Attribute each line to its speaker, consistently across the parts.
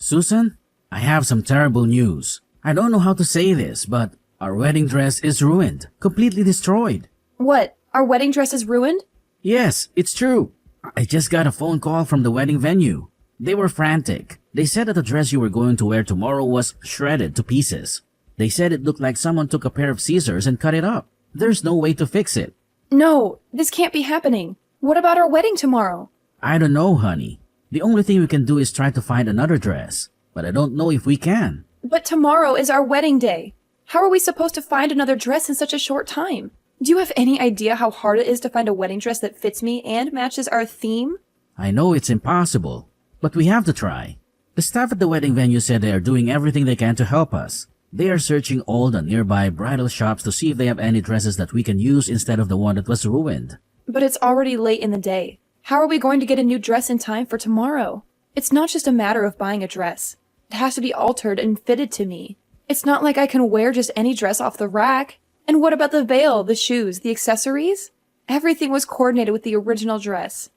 Speaker 1: Susan, I have some terrible news. I don't know how to say this, but our wedding dress is ruined, completely destroyed.
Speaker 2: What? Our wedding dress is ruined?
Speaker 1: Yes, it's true. I just got a phone call from the wedding venue. They were frantic. They said that the dress you were going to wear tomorrow was shredded to pieces. They said it looked like someone took a pair of scissors and cut it up. There's no way to fix it.
Speaker 2: No, this can't be happening. What about our wedding tomorrow?
Speaker 1: I don't know, honey. The only thing we can do is try to find another dress. But I don't know if we can.
Speaker 2: But tomorrow is our wedding day. How are we supposed to find another dress in such a short time? Do you have any idea how hard it is to find a wedding dress that fits me and matches our theme?
Speaker 1: I know it's impossible, but we have to try. The staff at the wedding venue said they are doing everything they can to help us. They are searching all the nearby bridal shops to see if they have any dresses that we can use instead of the one that was ruined.
Speaker 2: But it's already late in the day. How are we going to get a new dress in time for tomorrow? It's not just a matter of buying a dress. It has to be altered and fitted to me. It's not like I can wear just any dress off the rack. And what about the veil, the shoes, the accessories? Everything was coordinated with the original dress.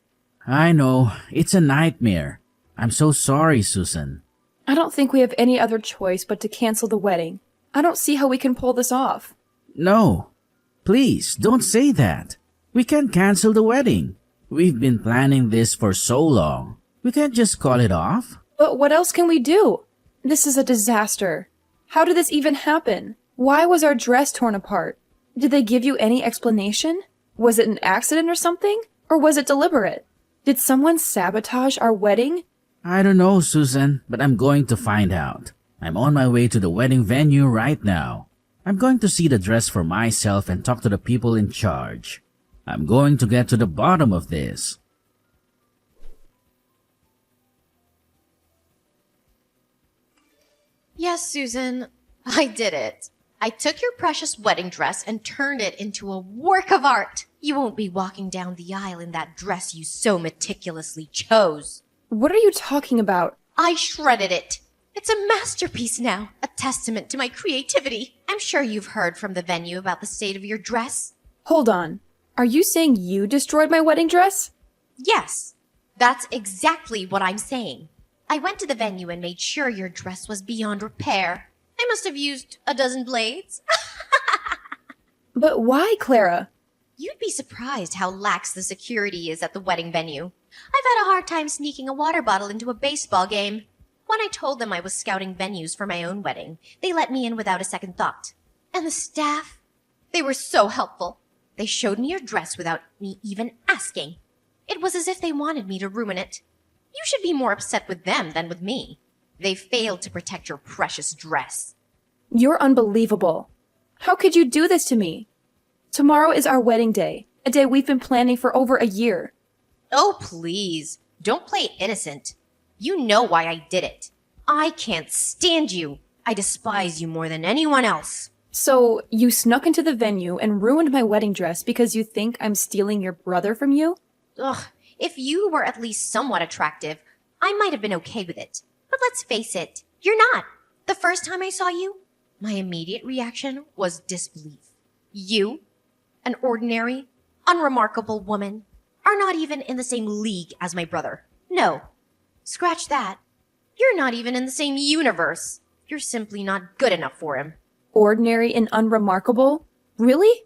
Speaker 1: I know, it's a nightmare. I'm so sorry, Susan.
Speaker 2: I don't think we have any other choice but to cancel the wedding. I don't see how we can pull this off.
Speaker 1: No, please don't say that. We can't cancel the wedding. We've been planning this for so long. We can't just call it off.
Speaker 2: But what else can we do? This is a disaster. How did this even happen? Why was our dress torn apart? Did they give you any explanation? Was it an accident or something? Or was it deliberate? Did someone sabotage our wedding?
Speaker 1: I don't know, Susan, but I'm going to find out. I'm on my way to the wedding venue right now. I'm going to see the dress for myself and talk to the people in charge. I'm going to get to the bottom of this.
Speaker 3: Yes, Susan, I did it. I took your precious wedding dress and turned it into a work of art. You won't be walking down the aisle in that dress you so meticulously chose.
Speaker 2: What are you talking about?
Speaker 3: I shredded it. It's a masterpiece now, a testament to my creativity. I'm sure you've heard from the venue about the state of your dress.
Speaker 2: Hold on. Are you saying you destroyed my wedding dress?
Speaker 3: Yes, that's exactly what I'm saying. I went to the venue and made sure your dress was beyond repair. I must have used a dozen blades.
Speaker 2: But why, Clara?
Speaker 3: You'd be surprised how lax the security is at the wedding venue. I've had a hard time sneaking a water bottle into a baseball game. When I told them I was scouting venues for my own wedding, they let me in without a second thought. And the staff? They were so helpful. They showed me your dress without me even asking. It was as if they wanted me to ruin it. You should be more upset with them than with me. They failed to protect your precious dress.
Speaker 2: You're unbelievable. How could you do this to me? Tomorrow is our wedding day, a day we've been planning for over a year.
Speaker 3: Oh, please. Don't play innocent. You know why I did it. I can't stand you. I despise you more than anyone else.
Speaker 2: So, you snuck into the venue and ruined my wedding dress because you think I'm stealing your brother from you?
Speaker 3: Ugh, if you were at least somewhat attractive, I might have been okay with it. But let's face it, you're not. The first time I saw you, my immediate reaction was disbelief. You, an ordinary, unremarkable woman, are not even in the same league as my brother. No, scratch that. You're not even in the same universe. You're simply not good enough for him.
Speaker 2: Ordinary and unremarkable? Really?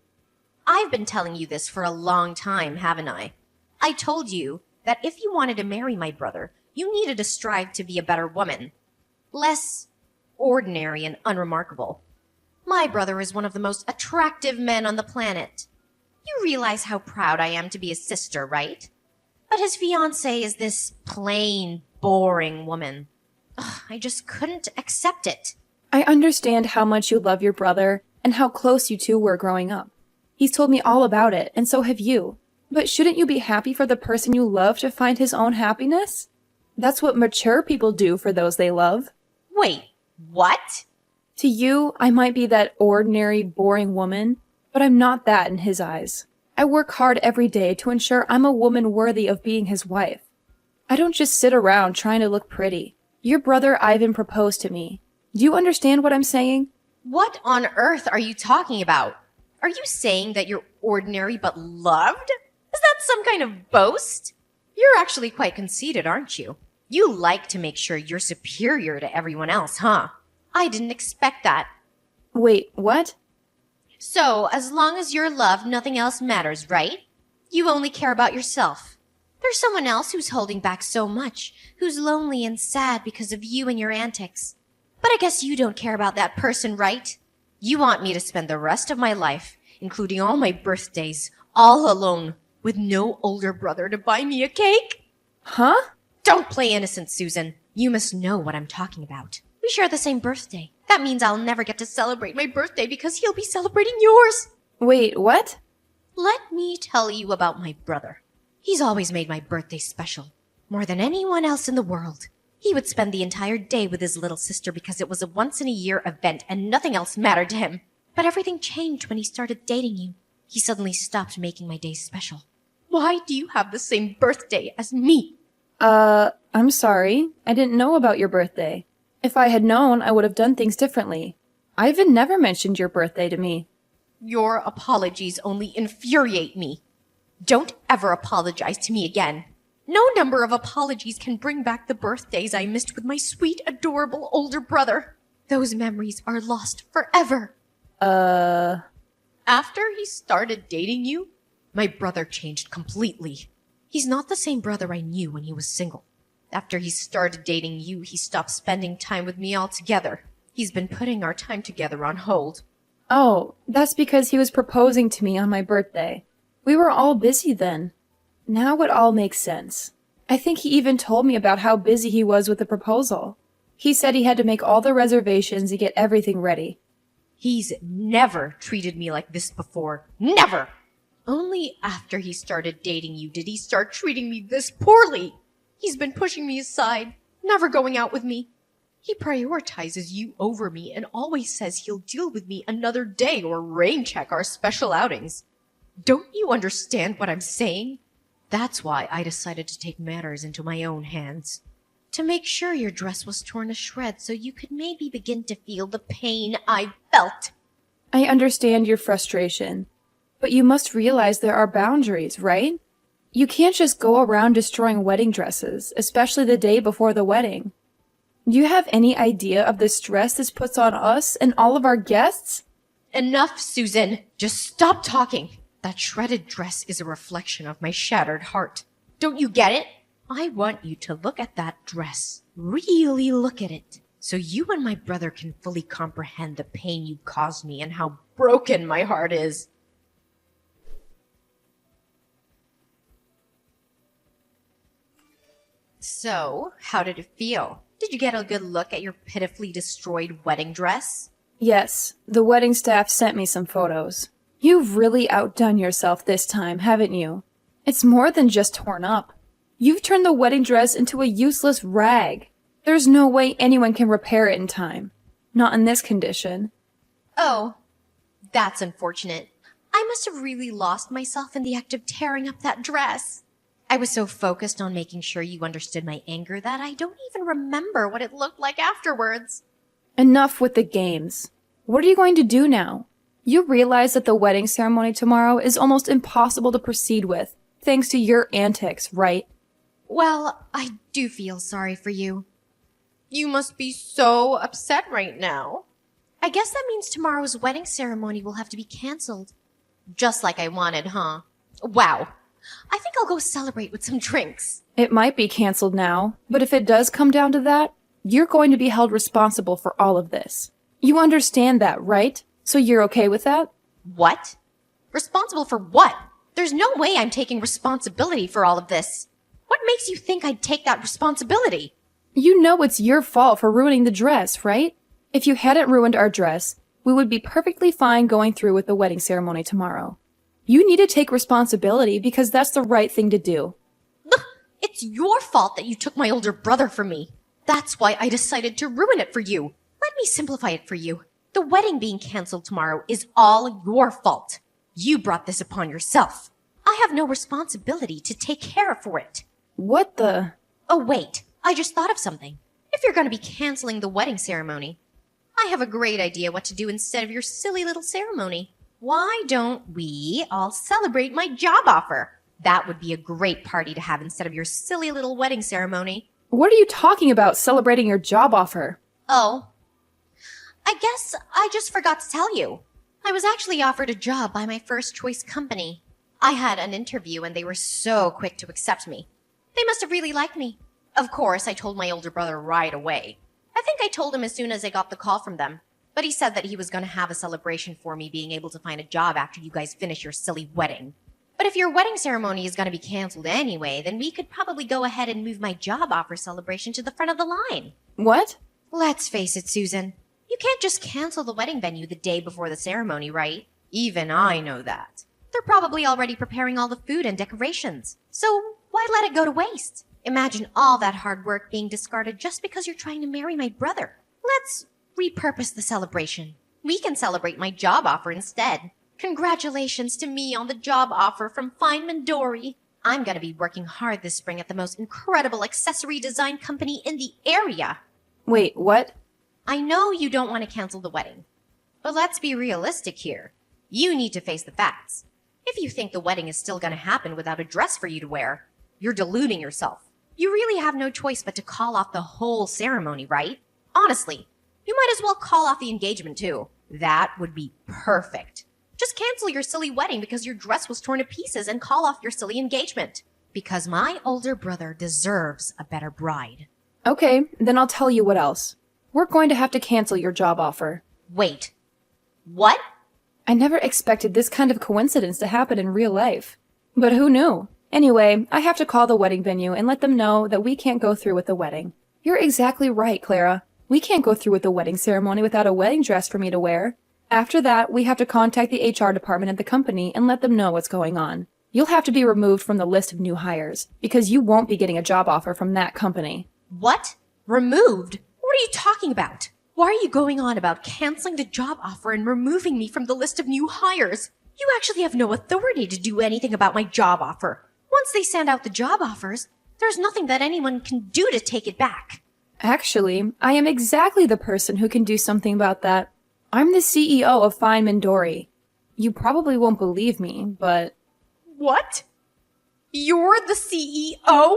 Speaker 3: I've been telling you this for a long time, haven't I? I told you that if you wanted to marry my brother, you needed to strive to be a better woman. Less ordinary and unremarkable. My brother is one of the most attractive men on the planet. You realize how proud I am to be his sister, right? But his fiancée is this plain, boring woman. Ugh, I just couldn't accept it.
Speaker 2: I understand how much you love your brother and how close you two were growing up. He's told me all about it, and so have you. But shouldn't you be happy for the person you love to find his own happiness? That's what mature people do for those they love.
Speaker 3: Wait, what?
Speaker 2: To you, I might be that ordinary, boring woman, but I'm not that in his eyes. I work hard every day to ensure I'm a woman worthy of being his wife. I don't just sit around trying to look pretty. Your brother Ivan proposed to me. Do you understand what I'm saying?
Speaker 3: What on earth are you talking about? Are you saying that you're ordinary but loved? Is that some kind of boast? You're actually quite conceited, aren't you? You like to make sure you're superior to everyone else, huh? I didn't expect that.
Speaker 2: Wait, what?
Speaker 3: So, as long as you're loved, nothing else matters, right? You only care about yourself. There's someone else who's holding back so much, who's lonely and sad because of you and your antics. But I guess you don't care about that person, right? You want me to spend the rest of my life, including all my birthdays, all alone, with no older brother to buy me a cake?
Speaker 2: Huh?
Speaker 3: Don't play innocent, Susan. You must know what I'm talking about. We share the same birthday. That means I'll never get to celebrate my birthday because he'll be celebrating yours.
Speaker 2: Wait, what?
Speaker 3: Let me tell you about my brother. He's always made my birthday special, more than anyone else in the world. He would spend the entire day with his little sister because it was a once-in-a-year event and nothing else mattered to him. But everything changed when he started dating you. He suddenly stopped making my days special. Why do you have the same birthday as me?
Speaker 2: I'm sorry. I didn't know about your birthday. If I had known, I would have done things differently. Ivan never mentioned your birthday to me.
Speaker 3: Your apologies only infuriate me. Don't ever apologize to me again. No number of apologies can bring back the birthdays I missed with my sweet, adorable older brother. Those memories are lost forever. After he started dating you, my brother changed completely. He's not the same brother I knew when he was single. After he started dating you, he stopped spending time with me altogether. He's been putting our time together on hold.
Speaker 2: Oh, that's because he was proposing to me on my birthday. We were all busy then. Now it all makes sense. I think he even told me about how busy he was with the proposal. He said he had to make all the reservations and get everything ready.
Speaker 3: He's never treated me like this before. Never! Only after he started dating you did he start treating me this poorly. He's been pushing me aside, never going out with me. He prioritizes you over me and always says he'll deal with me another day or rain check our special outings. Don't you understand what I'm saying? That's why I decided to take matters into my own hands. To make sure your dress was torn to shreds so you could maybe begin to feel the pain I felt.
Speaker 2: I understand your frustration, but you must realize there are boundaries, right? You can't just go around destroying wedding dresses, especially the day before the wedding. Do you have any idea of the stress this puts on us and all of our guests?
Speaker 3: Enough, Susan. Just stop talking. That shredded dress is a reflection of my shattered heart. Don't you get it? I want you to look at that dress. Really look at it. So you and my brother can fully comprehend the pain you caused me and how broken my heart is. So, how did it feel? Did you get a good look at your pitifully destroyed wedding dress?
Speaker 2: Yes, the wedding staff sent me some photos. You've really outdone yourself this time, haven't you? It's more than just torn up. You've turned the wedding dress into a useless rag. There's no way anyone can repair it in time. Not in this condition.
Speaker 3: Oh, that's unfortunate. I must have really lost myself in the act of tearing up that dress. I was so focused on making sure you understood my anger that I don't even remember what it looked like afterwards.
Speaker 2: Enough with the games. What are you going to do now? You realize that the wedding ceremony tomorrow is almost impossible to proceed with, thanks to your antics, right?
Speaker 3: Well, I do feel sorry for you. You must be so upset right now. I guess that means tomorrow's wedding ceremony will have to be canceled. Just like I wanted, huh? Wow. I think I'll go celebrate with some drinks.
Speaker 2: It might be canceled now, but if it does come down to that, you're going to be held responsible for all of this. You understand that, right? So you're okay with that?
Speaker 3: What? Responsible for what? There's no way I'm taking responsibility for all of this. What makes you think I'd take that responsibility?
Speaker 2: You know it's your fault for ruining the dress, right? If you hadn't ruined our dress, we would be perfectly fine going through with the wedding ceremony tomorrow. You need to take responsibility because that's the right thing to do.
Speaker 3: Look, it's your fault that you took my older brother from me. That's why I decided to ruin it for you. Let me simplify it for you. The wedding being canceled tomorrow is all your fault. You brought this upon yourself. I have no responsibility to take care for it.
Speaker 2: What the?
Speaker 3: Oh, wait. I just thought of something. If you're going to be canceling the wedding ceremony, I have a great idea what to do instead of your silly little ceremony. Why don't we all celebrate my job offer? That would be a great party to have instead of your silly little wedding ceremony.
Speaker 2: What are you talking about, celebrating your job offer?
Speaker 3: Oh, I guess I just forgot to tell you. I was actually offered a job by my first choice company. I had an interview and they were so quick to accept me. They must have really liked me. Of course, I told my older brother right away. I think I told him as soon as I got the call from them. But he said that he was going to have a celebration for me being able to find a job after you guys finish your silly wedding. But if your wedding ceremony is going to be canceled anyway, then we could probably go ahead and move my job offer celebration to the front of the line.
Speaker 2: What?
Speaker 3: Let's face it, Susan. You can't just cancel the wedding venue the day before the ceremony, right? Even I know that. They're probably already preparing all the food and decorations. So why let it go to waste? Imagine all that hard work being discarded just because you're trying to marry my brother. Let's repurpose the celebration. We can celebrate my job offer instead. Congratulations to me on the job offer from Feynman Dory. I'm going to be working hard this spring at the most incredible accessory design company in the area.
Speaker 2: Wait, what?
Speaker 3: I know you don't want to cancel the wedding, but let's be realistic here. You need to face the facts. If you think the wedding is still going to happen without a dress for you to wear, you're deluding yourself. You really have no choice but to call off the whole ceremony, right? Honestly, you might as well call off the engagement too. That would be perfect. Just cancel your silly wedding because your dress was torn to pieces and call off your silly engagement. Because my older brother deserves a better bride.
Speaker 2: Okay, then I'll tell you what else. We're going to have to cancel your job offer.
Speaker 3: Wait. What?
Speaker 2: I never expected this kind of coincidence to happen in real life. But who knew? Anyway, I have to call the wedding venue and let them know that we can't go through with the wedding. You're exactly right, Clara. We can't go through with the wedding ceremony without a wedding dress for me to wear. After that, we have to contact the HR department at the company and let them know what's going on. You'll have to be removed from the list of new hires, because you won't be getting a job offer from that company.
Speaker 3: What? Removed? What are you talking about? Why are you going on about canceling the job offer and removing me from the list of new hires? You actually have no authority to do anything about my job offer. Once they send out the job offers, there's nothing that anyone can do to take it back.
Speaker 2: Actually, I am exactly the person who can do something about that. I'm the CEO of Feynman Dory. You probably won't believe me, but...
Speaker 3: What? You're the CEO?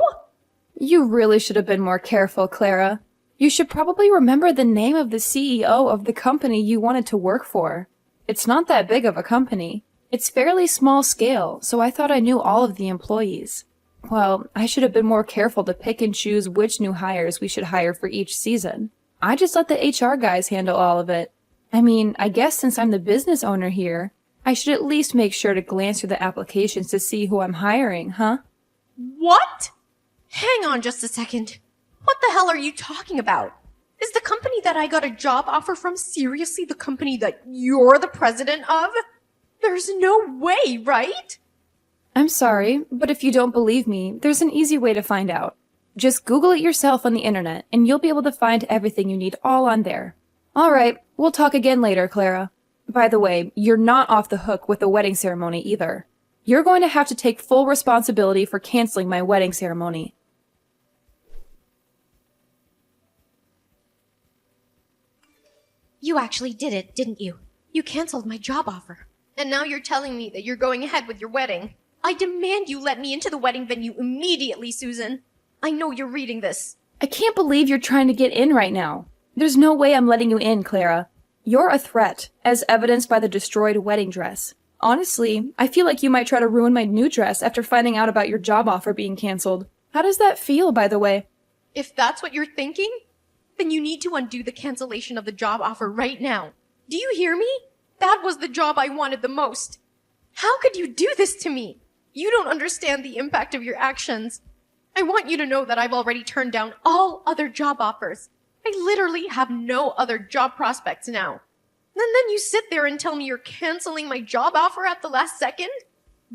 Speaker 2: You really should have been more careful, Clara. You should probably remember the name of the CEO of the company you wanted to work for. It's not that big of a company. It's fairly small scale, so I thought I knew all of the employees. Well, I should have been more careful to pick and choose which new hires we should hire for each season. I just let the HR guys handle all of it. I mean, I guess since I'm the business owner here, I should at least make sure to glance through the applications to see who I'm hiring, huh?
Speaker 3: What? Hang on just a second. What the hell are you talking about? Is the company that I got a job offer from seriously the company that you're the president of? There's no way, right?
Speaker 2: I'm sorry, but if you don't believe me, there's an easy way to find out. Just Google it yourself on the internet, and you'll be able to find everything you need all on there. Alright, we'll talk again later, Clara. By the way, you're not off the hook with the wedding ceremony either. You're going to have to take full responsibility for canceling my wedding ceremony.
Speaker 3: You actually did it, didn't you? You canceled my job offer. And now you're telling me that you're going ahead with your wedding. I demand you let me into the wedding venue immediately, Susan. I know you're reading this.
Speaker 2: I can't believe you're trying to get in right now. There's no way I'm letting you in, Clara. You're a threat, as evidenced by the destroyed wedding dress. Honestly, I feel like you might try to ruin my new dress after finding out about your job offer being canceled. How does that feel, by the way?
Speaker 3: If that's what you're thinking, then you need to undo the cancellation of the job offer right now. Do you hear me? That was the job I wanted the most. How could you do this to me? You don't understand the impact of your actions. I want you to know that I've already turned down all other job offers. I literally have no other job prospects now. And then you sit there and tell me you're canceling my job offer at the last second?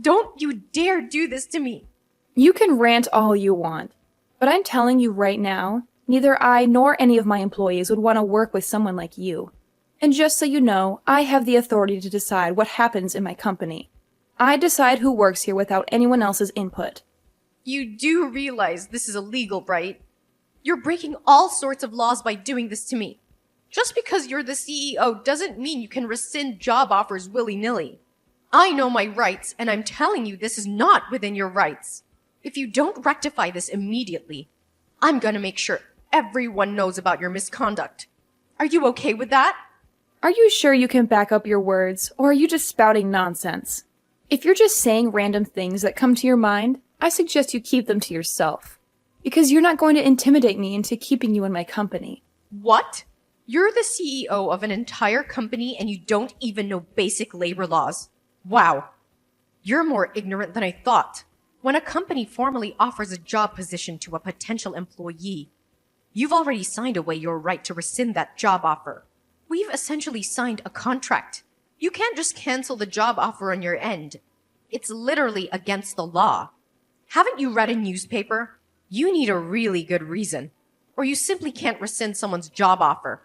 Speaker 3: Don't you dare do this to me.
Speaker 2: You can rant all you want, but I'm telling you right now, neither I nor any of my employees would want to work with someone like you. And just so you know, I have the authority to decide what happens in my company. I decide who works here without anyone else's input.
Speaker 3: You do realize this is illegal, right? You're breaking all sorts of laws by doing this to me. Just because you're the CEO doesn't mean you can rescind job offers willy-nilly. I know my rights, and I'm telling you this is not within your rights. If you don't rectify this immediately, I'm gonna make sure everyone knows about your misconduct. Are you okay with that?
Speaker 2: Are you sure you can back up your words, or are you just spouting nonsense? If you're just saying random things that come to your mind, I suggest you keep them to yourself. Because you're not going to intimidate me into keeping you in my company.
Speaker 3: What? You're the CEO of an entire company and you don't even know basic labor laws. Wow. You're more ignorant than I thought. When a company formally offers a job position to a potential employee, you've already signed away your right to rescind that job offer. We've essentially signed a contract. You can't just cancel the job offer on your end. It's literally against the law. Haven't you read a newspaper? You need a really good reason, or you simply can't rescind someone's job offer.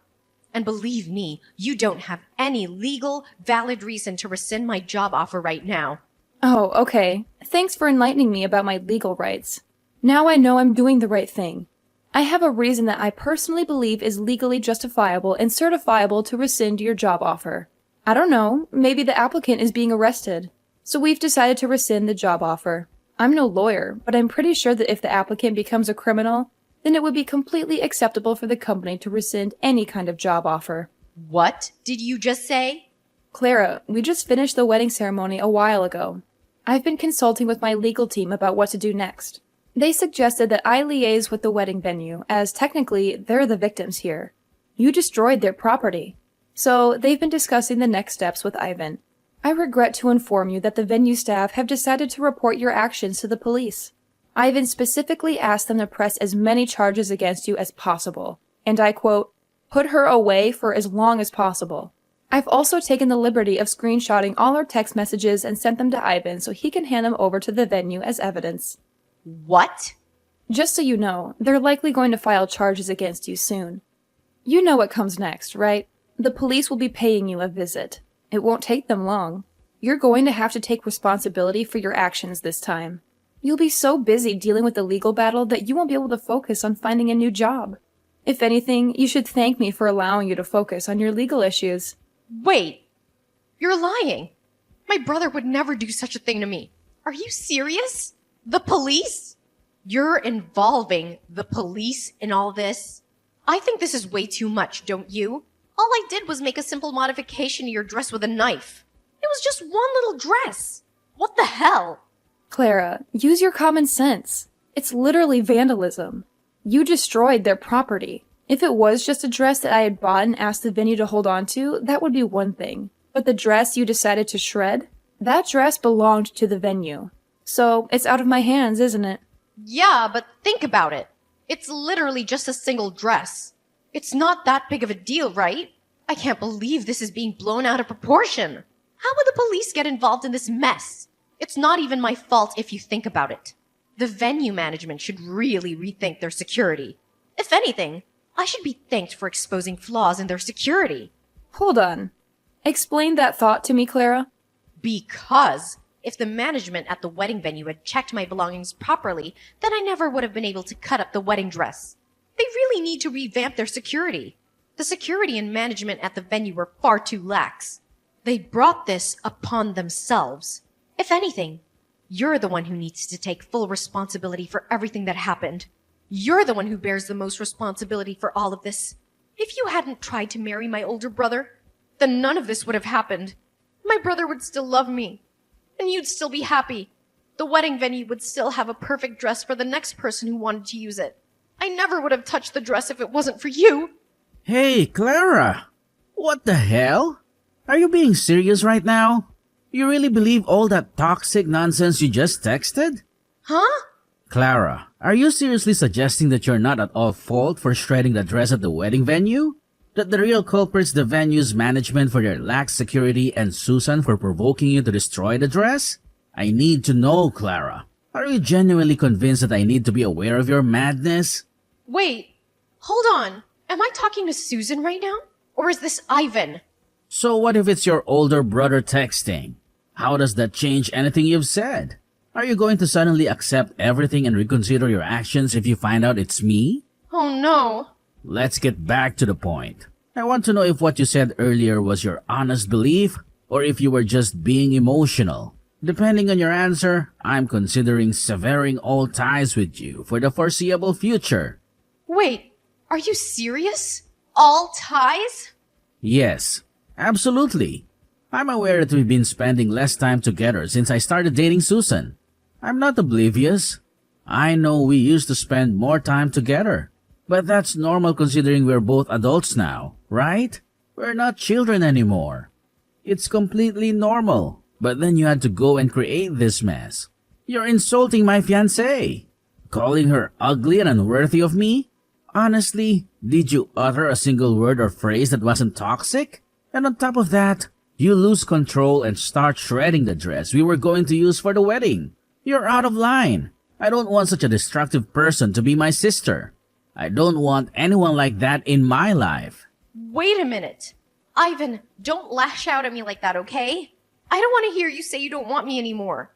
Speaker 3: And believe me, you don't have any legal, valid reason to rescind my job offer right now.
Speaker 2: Oh, okay. Thanks for enlightening me about my legal rights. Now I know I'm doing the right thing. I have a reason that I personally believe is legally justifiable and certifiable to rescind your job offer. I don't know, maybe the applicant is being arrested. So we've decided to rescind the job offer. I'm no lawyer, but I'm pretty sure that if the applicant becomes a criminal, then it would be completely acceptable for the company to rescind any kind of job offer.
Speaker 3: What did you just say?
Speaker 2: Clara, we just finished the wedding ceremony a while ago. I've been consulting with my legal team about what to do next. They suggested that I liaise with the wedding venue, as technically they're the victims here. You destroyed their property. So they've been discussing the next steps with Ivan. I regret to inform you that the venue staff have decided to report your actions to the police. Ivan specifically asked them to press as many charges against you as possible, and I quote, put her away for as long as possible. I've also taken the liberty of screenshotting all our text messages and sent them to Ivan so he can hand them over to the venue as evidence.
Speaker 3: What?
Speaker 2: Just so you know, they're likely going to file charges against you soon. You know what comes next, right? The police will be paying you a visit. It won't take them long. You're going to have to take responsibility for your actions this time. You'll be so busy dealing with the legal battle that you won't be able to focus on finding a new job. If anything, you should thank me for allowing you to focus on your legal issues.
Speaker 3: Wait, you're lying. My brother would never do such a thing to me. Are you serious? The police? You're involving the police in all this? I think this is way too much, don't you? All I did was make a simple modification to your dress with a knife. It was just one little dress. What the hell?
Speaker 2: Clara, use your common sense. It's literally vandalism. You destroyed their property. If it was just a dress that I had bought and asked the venue to hold on to, that would be one thing. But the dress you decided to shred? That dress belonged to the venue. So, it's out of my hands, isn't it?
Speaker 3: Yeah, but think about it. It's literally just a single dress. It's not that big of a deal, right? I can't believe this is being blown out of proportion. How would the police get involved in this mess? It's not even my fault if you think about it. The venue management should really rethink their security. If anything, I should be thanked for exposing flaws in their security.
Speaker 2: Hold on. Explain that thought to me, Clara.
Speaker 3: Because if the management at the wedding venue had checked my belongings properly, then I never would have been able to cut up the wedding dress. They really need to revamp their security. The security and management at the venue were far too lax. They brought this upon themselves. If anything, you're the one who needs to take full responsibility for everything that happened. You're the one who bears the most responsibility for all of this. If you hadn't tried to marry my older brother, then none of this would have happened. My brother would still love me, and you'd still be happy. The wedding venue would still have a perfect dress for the next person who wanted to use it. I never would have touched the dress if it wasn't for you.
Speaker 1: Hey, Clara! What the hell? Are you being serious right now? You really believe all that toxic nonsense you just texted?
Speaker 3: Huh?
Speaker 1: Clara, are you seriously suggesting that you're not at all fault for shredding the dress at the wedding venue? That the real culprit's the venue's management for their lax security and Susan for provoking you to destroy the dress? I need to know, Clara. Are you genuinely convinced that I need to be aware of your madness?
Speaker 3: Wait, hold on. Am I talking to Susan right now? Or is this Ivan?
Speaker 1: So what if it's your older brother texting? How does that change anything you've said? Are you going to suddenly accept everything and reconsider your actions if you find out it's me?
Speaker 3: Oh no.
Speaker 1: Let's get back to the point. I want to know if what you said earlier was your honest belief or if you were just being emotional. Depending on your answer, I'm considering severing all ties with you for the foreseeable future.
Speaker 3: Wait, are you serious? All ties?
Speaker 1: Yes, absolutely. I'm aware that we've been spending less time together since I started dating Susan. I'm not oblivious. I know we used to spend more time together. But that's normal considering we're both adults now, right? We're not children anymore. It's completely normal. But then you had to go and create this mess. You're insulting my fiancée. Calling her ugly and unworthy of me? Honestly, did you utter a single word or phrase that wasn't toxic? And on top of that, you lose control and start shredding the dress we were going to use for the wedding. You're out of line. I don't want such a destructive person to be my sister. I don't want anyone like that in my life.
Speaker 3: Wait a minute. Ivan, don't lash out at me like that, okay? I don't want to hear you say you don't want me anymore.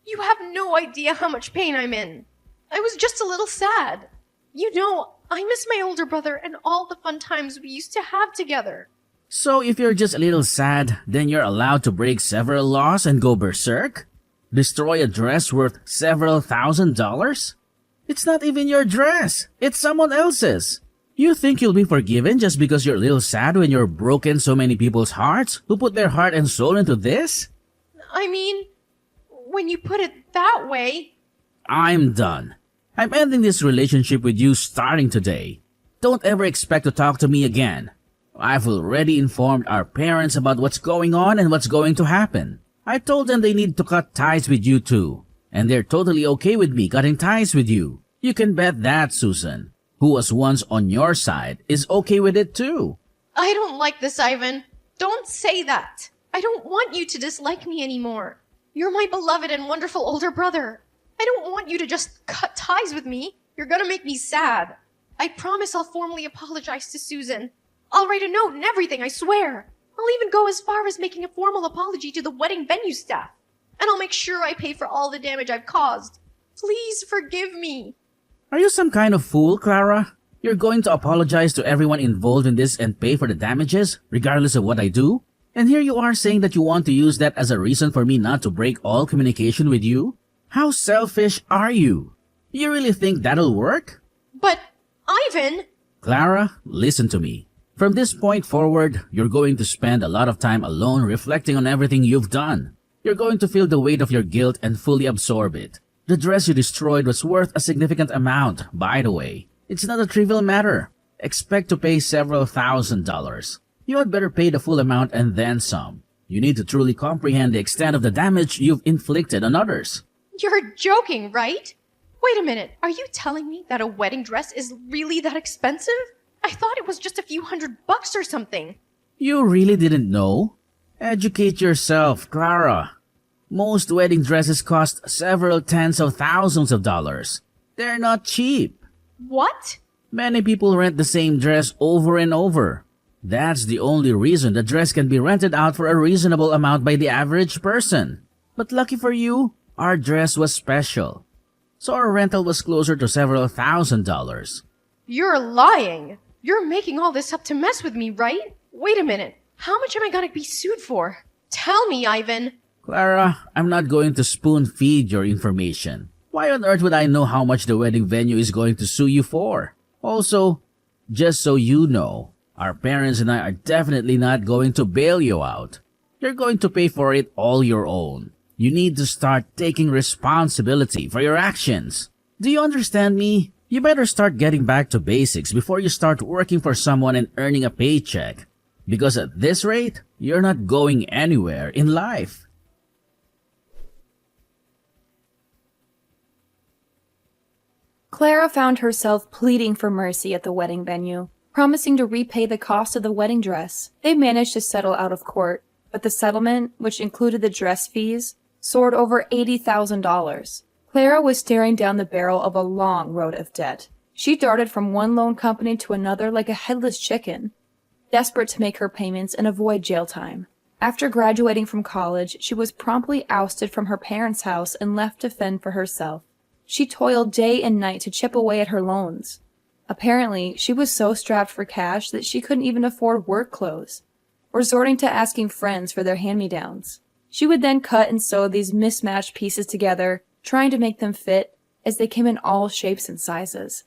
Speaker 3: You have no idea how much pain I'm in. I was just a little sad. You know, I miss my older brother and all the fun times we used to have together.
Speaker 1: So if you're just a little sad, then you're allowed to break several laws and go berserk? Destroy a dress worth several $1,000s? It's not even your dress. It's someone else's. You think you'll be forgiven just because you're a little sad when you're broken so many people's hearts who put their heart and soul into this?
Speaker 3: I mean, when you put it that way...
Speaker 1: I'm done. I'm ending this relationship with you starting today. Don't ever expect to talk to me again. I've already informed our parents about what's going on and what's going to happen. I told them they need to cut ties with you too. And they're totally okay with me cutting ties with you. You can bet that, Susan, who was once on your side, is okay with it too.
Speaker 3: I don't like this, Ivan. Don't say that. I don't want you to dislike me anymore. You're my beloved and wonderful older brother. I don't want you to just cut ties with me. You're gonna make me sad. I promise I'll formally apologize to Susan. I'll write a note and everything, I swear. I'll even go as far as making a formal apology to the wedding venue staff. And I'll make sure I pay for all the damage I've caused. Please forgive me.
Speaker 1: Are you some kind of fool, Clara? You're going to apologize to everyone involved in this and pay for the damages, regardless of what I do? And here you are saying that you want to use that as a reason for me not to break all communication with you? How selfish are you? You really think that'll work?
Speaker 3: But, Ivan...
Speaker 1: Clara, listen to me. From this point forward, you're going to spend a lot of time alone reflecting on everything you've done. You're going to feel the weight of your guilt and fully absorb it. The dress you destroyed was worth a significant amount, by the way. It's not a trivial matter. Expect to pay several $1,000s. You had better pay the full amount and then some. You need to truly comprehend the extent of the damage you've inflicted on others.
Speaker 3: You're joking, right? Wait a minute, are you telling me that a wedding dress is really that expensive? I thought it was just a few $100 or something.
Speaker 1: You really didn't know? Educate yourself, Clara. Most wedding dresses cost several tens of thousands of dollars. They're not cheap.
Speaker 3: What?
Speaker 1: Many people rent the same dress over and over. That's the only reason the dress can be rented out for a reasonable amount by the average person. But lucky for you, our dress was special. So our rental was closer to several $1,000s.
Speaker 3: You're lying. You're making all this up to mess with me, right? Wait a minute. How much am I gonna be sued for? Tell me, Ivan.
Speaker 1: Clara, I'm not going to spoon-feed your information. Why on earth would I know how much the wedding venue is going to sue you for? Also, just so you know, our parents and I are definitely not going to bail you out. You're going to pay for it all your own. You need to start taking responsibility for your actions. Do you understand me? You better start getting back to basics before you start working for someone and earning a paycheck. Because at this rate, you're not going anywhere in life.
Speaker 2: Clara found herself pleading for mercy at the wedding venue, promising to repay the cost of the wedding dress. They managed to settle out of court, but the settlement, which included the dress fees, soared over $80,000. Clara was staring down the barrel of a long road of debt. She darted from one loan company to another like a headless chicken, desperate to make her payments and avoid jail time. After graduating from college, she was promptly ousted from her parents' house and left to fend for herself. She toiled day and night to chip away at her loans. Apparently, she was so strapped for cash that she couldn't even afford work clothes, resorting to asking friends for their hand-me-downs. She would then cut and sew these mismatched pieces together, trying to make them fit, as they came in all shapes and sizes.